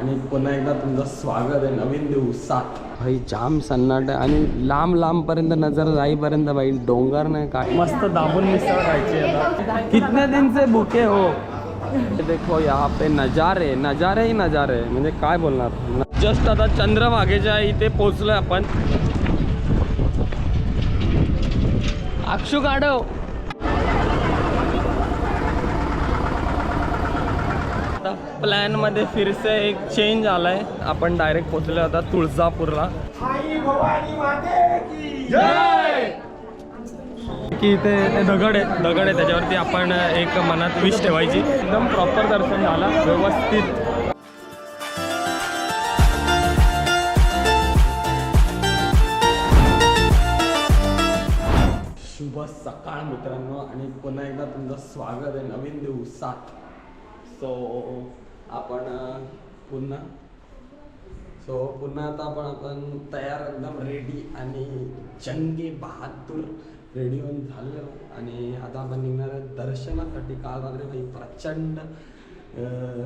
आणि पुन्हा एकदा तुमचं स्वागत आहे नवीन दिवसात. भाई जाम सन्नाट आहे आणि लांब लांबपर्यंत नजर जाईपर्यंत भाई डोंगर नाही काय मस्त दाबून मिसळ खायची आता. कितने दिन से भूखे हो. देखो यहाँ पे नजारे नजारे ही नजारे म्हणजे काय बोलणार. जस्ट आता चंद्रभागेच्या इथे पोहोचलोय आपण. अक्षू काढव. आता प्लॅन मध्ये फिरसे एक चेंज आलाय. आपण डायरेक्ट पोहोचलो आता तुळजापूरला. की इथे दगड आहे त्याच्यावरती आपण एक मनात विश ठेवायची. एकदम प्रॉपर दर्शन झालं व्यवस्थित. शुभ सकाळ मित्रांनो आणि पुन्हा एकदा तुमचं स्वागत आहे नवीन दिवसात. सो आपण पुन्हा आता आपण तयार एकदम रेडी आणि जंगी बहादूर रेडी होऊन झालो. आणि आता आपण निघणार आहे दर्शनासाठी. काल रात्री भाई प्रचंड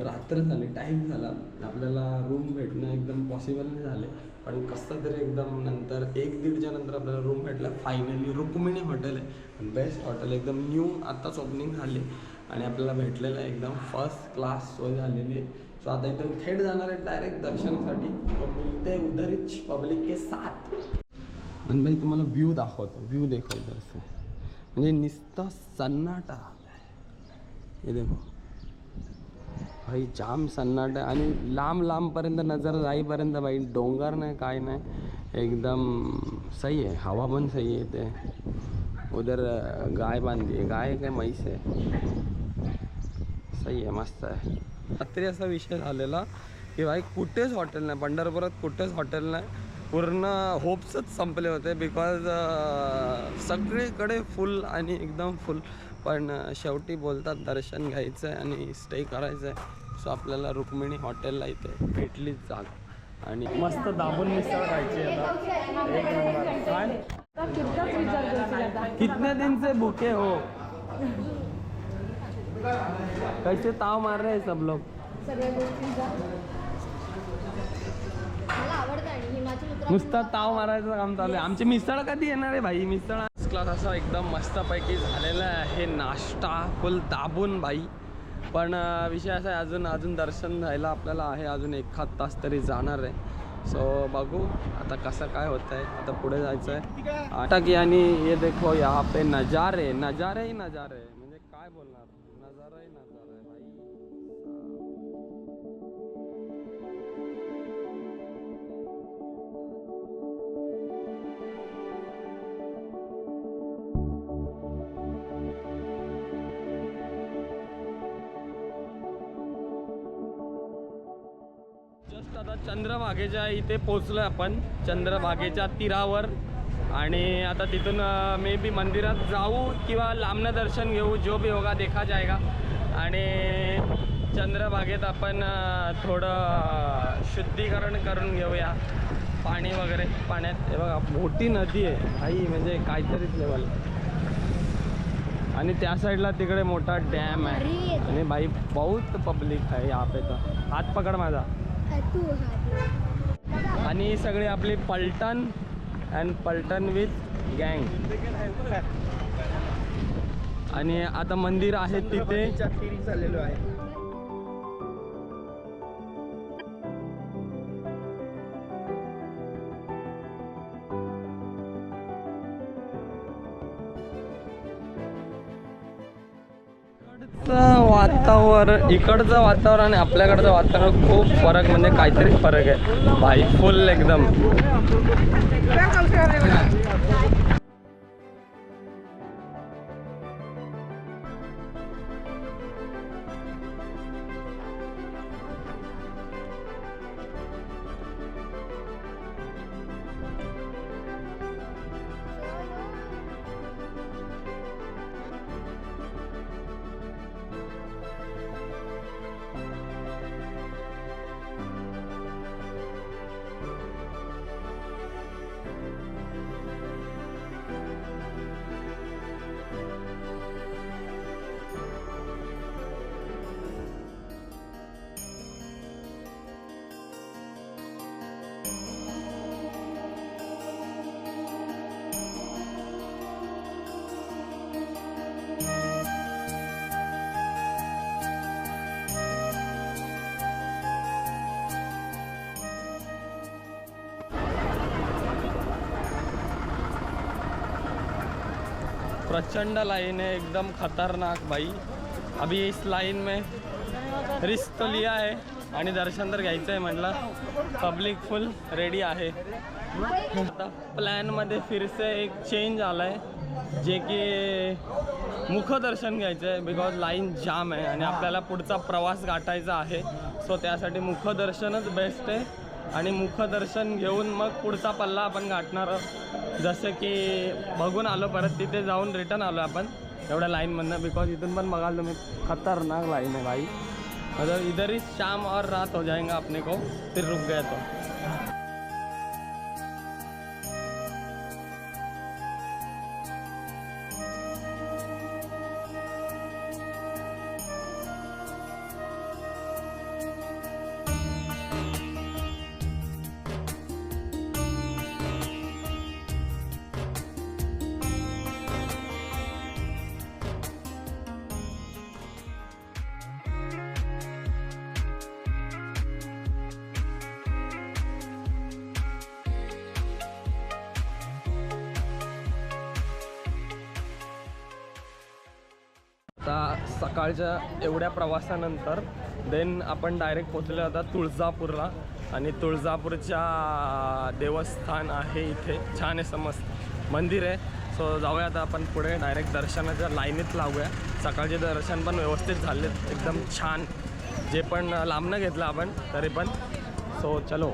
रात्र झाली, टाईम झाला, आपल्याला रूम भेटणं एकदम पॉसिबल नाही झाले. पण कसं तरी एकदम नंतर 1-1.5च्या नंतर आपल्याला रूम भेटला फायनली. रुक्मिणी हॉटेल आहे, बेस्ट हॉटेल, एकदम न्यू आत्ताच ओपनिंग झाली आणि आपल्याला भेटलेलं आहे. एकदम फर्स्ट क्लास सोय झालेली आहे. सो आता एकदम थेट जाणार आहे डायरेक्ट दर्शनासाठी. मिळते उधरीच पब्लिक के साथ. आणि भाई तुम्हाला व्ह्यू दाखवतो, व्ह्यू देखो असं म्हणजे नुसता सन्नाटा. हे देखो भाई जाम सन्नाट आहे आणि लांबपर्यंत नजर जाईपर्यंत भाई डोंगर नाही काय नाही, एकदम सही आहे. हवा पण सही आहे. ते उधर गाय बांधली आहे, गाय काय म्हैस आहे. सही आहे, मस्त आहे. रात्री असा विषय झालेला की भाई कुठेच हॉटेल नाही, पंढरपुरात कुठेच हॉटेल नाही. पूर्ण होप्सच संपले होते बिकॉज सगळीकडे फुल आणि एकदम फुल. पण शेवटी बोलतात दर्शन घ्यायचं आहे आणि स्टे करायचं आहे. सो आपल्याला रुक्मिणी हॉटेलला इथे भेटलीच जागा आणि मस्त दाबून मिसळ खायची आता. एक नंबर. कितने दिन से भूखे हो. कैसे ताव मार रहे हैं सब लोग. नुसता ताव मारायचं काम चालू आहे. आमची मिसळ कधी येणार आहे भाई. मिसळ क्लास असा एकदम मस्तपैकी झालेला आहे. नाश्ता फुल दाबून भाई. पण विषय असा आहे अजून दर्शन जायला आपल्याला आहे. अजून 1-1 तास तरी जाणार आहे. सो बघू आता कसं काय होतं आहे. आता पुढे जायचं आहे आटकी. आणि हे देखो यहाँ पे नजारे नजारे ही नजारे म्हणजे काय बोलणार. नजारा ही नजारा आहे भाई. जस्ट आता चंद्रभागेच्या इथे पोचलोय आपण, चंद्रभागेच्या तीरावर. आणि आता तिथून मे बी मंदिरात जाऊ किंवा लांबनं दर्शन घेऊ, जो भी होगा देखा जाएगा. आणि चंद्रभागेत आपण थोडं शुद्धीकरण करून घेऊया पाणी वगैरे. पाण्यात हे बघा मोठी नदी आहे भाई, म्हणजे काहीतरीच लेवल. आणि त्या साईडला तिकडे मोठा डॅम आहे. आणि भाई बहुत पब्लिक आहे यहाँ पे. तर हात पकड माझा. आणि सगळी आपली पलटण अँड पलटण विथ गँग. आणि आता मंदिर आहे तिथे चाललेलो आहे. इकडचं वातावरण आणि आपल्याकडचं वातावरण खूप फरक, म्हणजे काहीतरी फरक आहे भाई. फुल एकदम प्रचंड लाइन है, एकदम खतरनाक भाई। अभी इस लाइन में रिस्क तो लिया है आणि दर्शन तर घ्यायचं आहे म्हटलं। पब्लिक फुल रेडी आहे। आता प्लॅनमध्ये फिरसे एक चेंज आला आहे, जे की मुखदर्शन घ्यायचं आहे बिकॉज लाईन जाम आहे आणि आपल्याला पुढचा प्रवास गाठायचा आहे। सो त्यासाठी मुखदर्शनच बेस्ट आहे आणि मुखदर्शन घेऊन मग पुढचा पल्ला आपण गाठणार आहोत। जसं की बघून आलो, परत तिथे जाऊन रिटर्न आलो आपण एवढ्या लाईनमधनं, बिकॉज इथून पण बघाल तुम्ही खतरनाक लाइन है भाई। मतलब इधर ही शाम और रात हो जाएगा अपने को, फिर रुक गए तो। आता सकाळच्या एवढ्या प्रवासानंतर देन आपण डायरेक्ट पोचलो होता तुळजापूरला आणि तुळजापूरच्या देवस्थान आहे इथे, छान आहे, मस्त मंदिर आहे। सो जाऊया आता आपण पुढे, डायरेक्ट दर्शनाच्या लाईनीत लावूया। सकाळचे दर्शन पण व्यवस्थित झाले, एकदम छान, जे पण लांबनं घेतलं आपण तरी पण। सो चलो।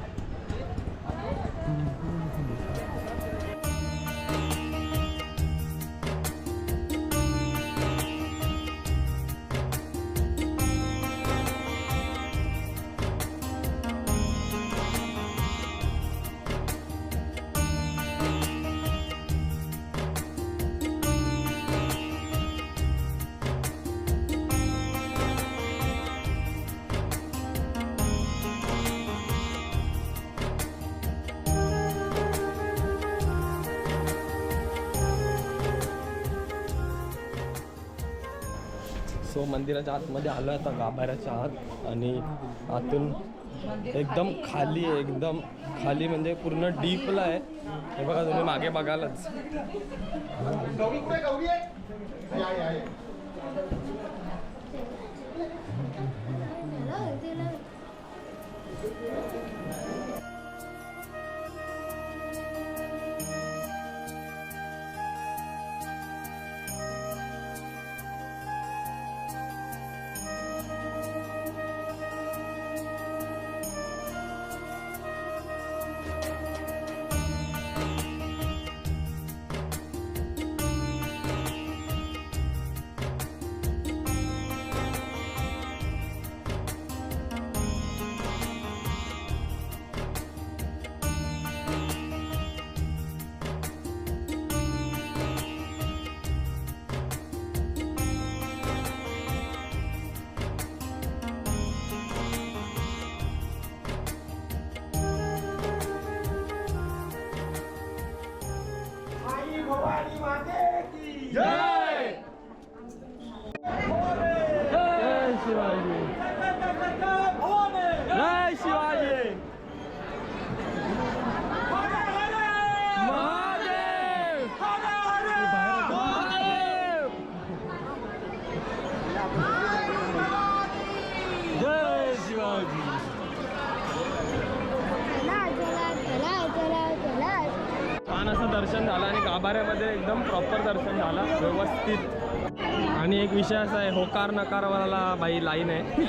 सो मंदिराच्या आतमध्ये आलो आता, गाभाऱ्याच्या आत, आणि आतून एकदम खाली आहे, एकदम खाली म्हणजे पूर्ण डीपला आहे। हे बघा तुम्ही मागे बघालच। छान असं दर्शन झालं आणि गाभाऱ्यामध्ये एकदम प्रॉपर दर्शन झालं व्यवस्थित। आणि एक विषय असा आहे, होकार नकारवाला बाई लाईन आहे,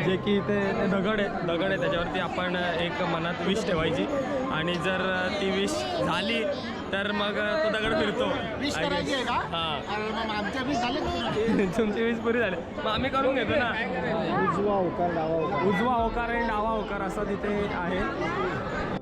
जे की ते दगड आहे, त्याच्यावरती आपण एक मनात विश ठेवायची आणि जर ती विश झाली तर मग तो दगड फिरतो। हां, तुमची विश पुरी झाली मग आम्ही करून घेतो ना। उजवा होकार आणि डावा होकार असं तिथे आहे।